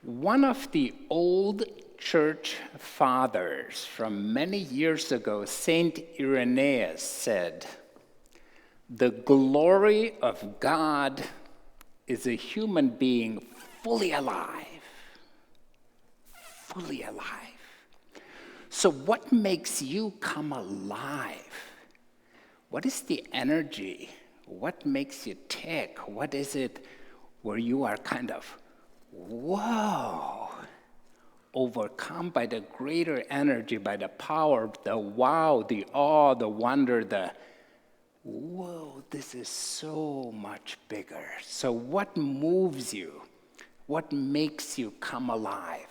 One of the old church fathers from many years ago, Saint Irenaeus, said, "The glory of God is a human being fully alive." Fully alive. So what makes you come alive? What is the energy? What makes you tick? What is it where you are kind of, whoa, overcome by the greater energy, by the power, the wow, the awe, the wonder, the whoa, this is so much bigger. So what moves you? What makes you come alive?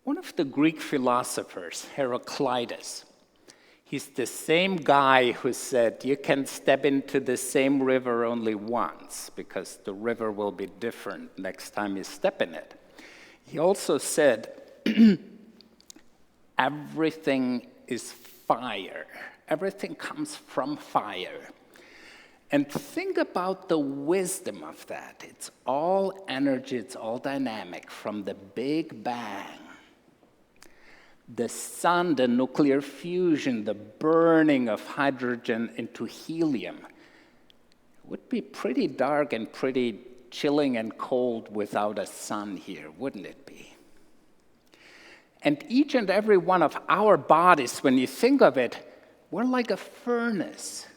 One of the Greek philosophers, Heraclitus, he's the same guy who said you can step into the same river only once because the river will be different next time you step in it. He also said everything is fire. Everything comes from fire. And think about the wisdom of that. It's all energy, it's all dynamic from the Big Bang. The sun, the nuclear fusion, the burning of hydrogen into helium would be pretty dark and pretty chilling and cold without a sun here, wouldn't it be? And each and every one of our bodies, when you think of it, we're like a furnace.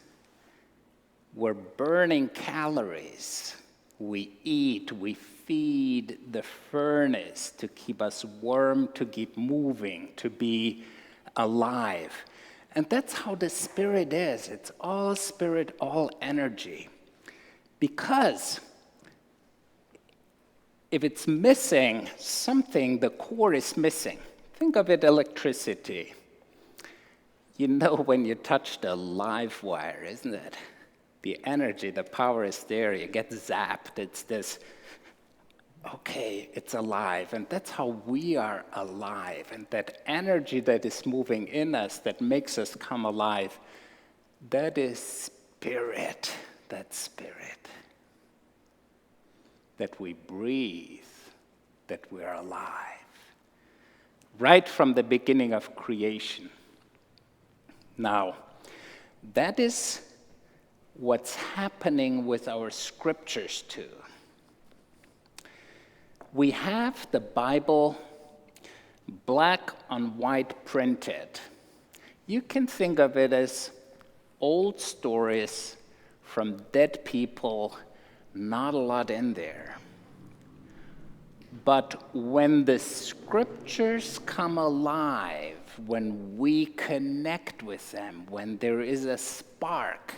We're burning calories. We eat, we feed the furnace to keep us warm, to keep moving, to be alive. And that's how the spirit is. It's all spirit, all energy. Because if it's missing something, the core is missing. Think of it, electricity. You know when you touch the live wire, isn't it? The energy, the power is there, you get zapped. It's this, okay, it's alive. And that's how we are alive. And that energy that is moving in us, that makes us come alive, that is spirit. That's spirit. That we breathe, that we are alive. Right from the beginning of creation. Now, that is what's happening with our scriptures too. We have the Bible black on white printed. You can think of it as old stories from dead people, not a lot in there. But when the scriptures come alive, when we connect with them, when there is a spark,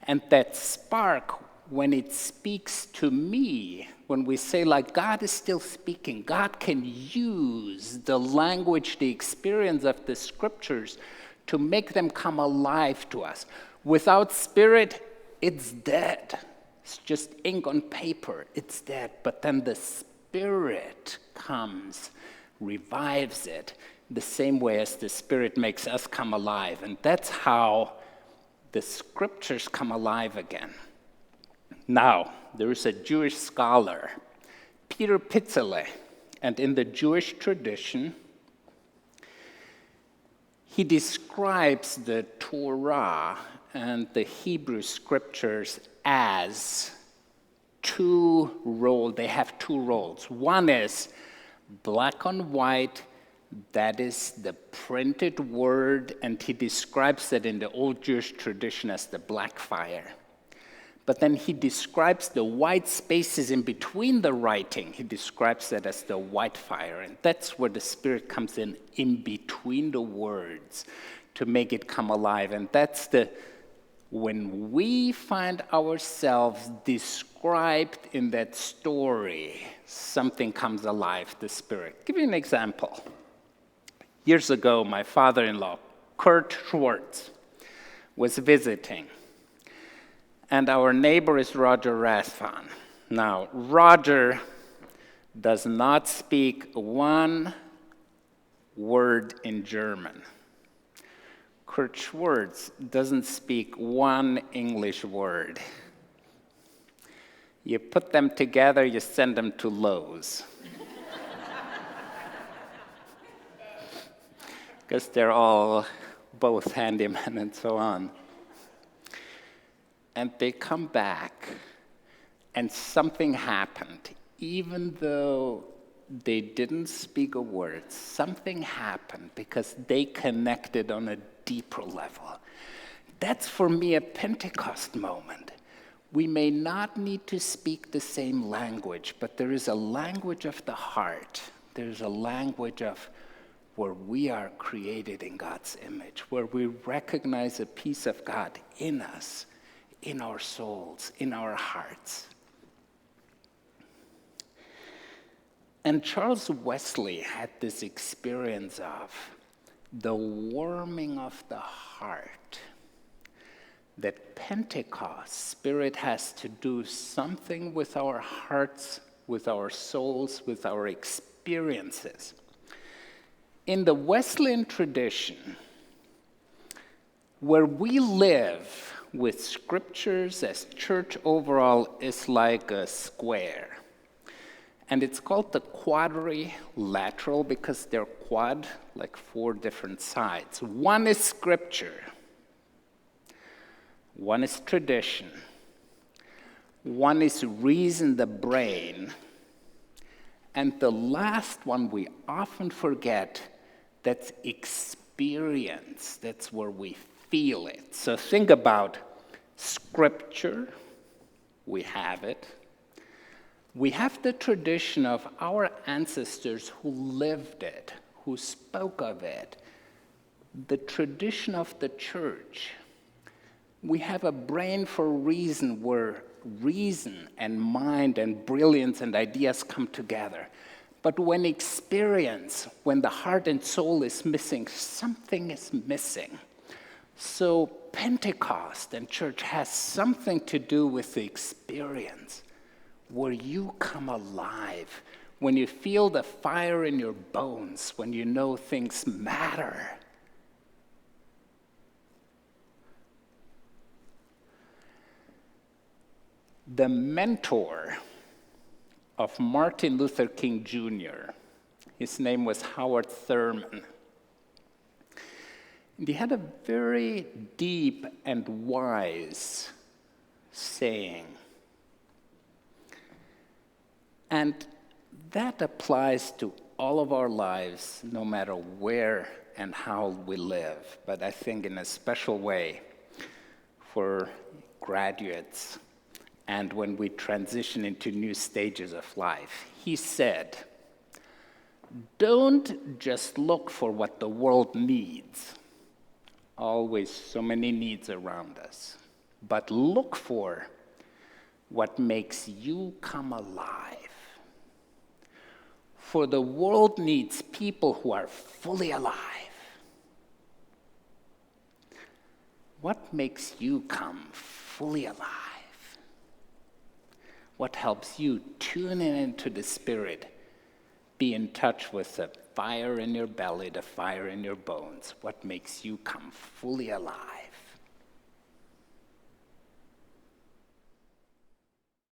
and that spark, when it speaks to me, when we say, like, God is still speaking, God can use the language, the experience of the scriptures to make them come alive to us. Without spirit, it's dead. It's just ink on paper, it's dead. But then the spirit comes, revives it, the same way as the spirit makes us come alive. And that's how the scriptures come alive again. Now, there is a Jewish scholar, Peter Pitzele, and in the Jewish tradition, he describes the Torah and the Hebrew scriptures as two roles. They have two roles. One is black on white, that is the printed word, and he describes it in the old Jewish tradition as the black fire. But then he describes the white spaces in between the writing. He describes that as the white fire, and that's where the Spirit comes in between the words to make it come alive. And that's when we find ourselves described in that story, something comes alive, the Spirit. Give you an example. Years ago, my father-in-law, Kurt Schwartz, was visiting. And our neighbor is Roger Rathfan. Now, Roger does not speak one word in German. Kurt Schwartz doesn't speak one English word. You put them together, you send them to Lowe's. Because they're all both handyman and so on. And they come back, and something happened. Even though they didn't speak a word, something happened because they connected on a deeper level. That's for me a Pentecost moment. We may not need to speak the same language, but there is a language of the heart. There's a language of where we are created in God's image, where we recognize a piece of God in us, in our souls, in our hearts. And Charles Wesley had this experience of the warming of the heart, that Pentecost, Spirit has to do something with our hearts, with our souls, with our experiences. In the Wesleyan tradition, where we live with scriptures as church overall is like a square. And it's called the quadrilateral because they're quad, like 4 different sides. One is scripture. One is tradition. One is reason, the brain. And the last one we often forget, that's experience. That's where we feel it. So think about scripture. We have it. We have the tradition of our ancestors who lived it, who spoke of it. The tradition of the church. We have a brain for reason, where reason and mind and brilliance and ideas come together. But when experience, when the heart and soul is missing, something is missing. So Pentecost and church has something to do with the experience, where you come alive, when you feel the fire in your bones, when you know things matter. The mentor of Martin Luther King Jr., his name was Howard Thurman. And he had a very deep and wise saying. And that applies to all of our lives, no matter where and how we live. But I think in a special way for graduates and when we transition into new stages of life. He said, don't just look for what the world needs. Always so many needs around us. But look for what makes you come alive. For the world needs people who are fully alive. What makes you come fully alive? What helps you tune into the Spirit, be in touch with the fire in your belly, the fire in your bones? What makes you come fully alive?